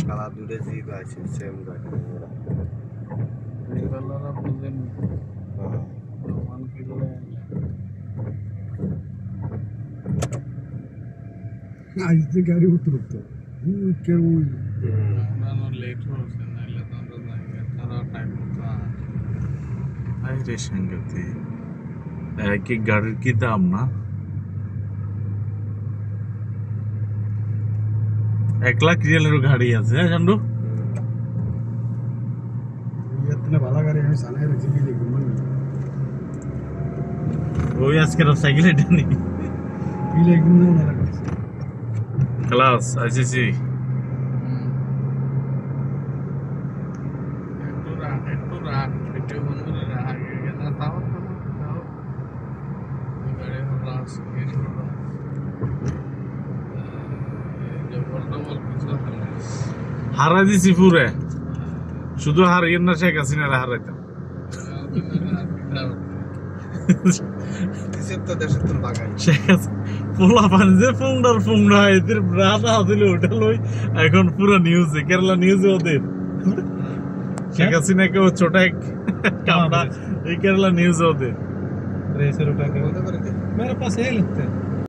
colour দুটো zip আছে same গাড়ি লেভেলারা বুঝেন মান কিনলে আজ যে গাড়ি উঠতো কেউ আমরা লেট হচ্ছে নাইলে তো আমরা যাই তারা টাইম মতো আই রে সঙ্গতি এক এক গাড়ির কি দাম না 1 লাখ রিয়ালেরও গাড়ি আছে হ্যাঁ চান্দু इतना भाला गाड़ी है साले रखी भी लेकिन मन ওই আজকের সাইকেল এটা নেই भी लेकिन ना लगा ক্লাস আইসিসি একটু রাখ ভিডিও বন্ধুরা রাখ না তাও তাও গাড়ি রাস গেট করো ডবল ডবল কিছু হলো হারাই দিছি পুরে শুধু হারিয়ে না শেখ হাসিনা হারাইতাম দেশের তো লাগাই শেখ হাসিনা পোলা পানি যে ফুংডা এদের রাজা হছিল ওটা লই এখন পুরো নিউজে কেরালা নিউজে ওদের শেখ হাসিনাকে ও ছোট এক কামড়া এই কেরালা নিউজে ওদের रेसर उठा के मेरे पास है लगता है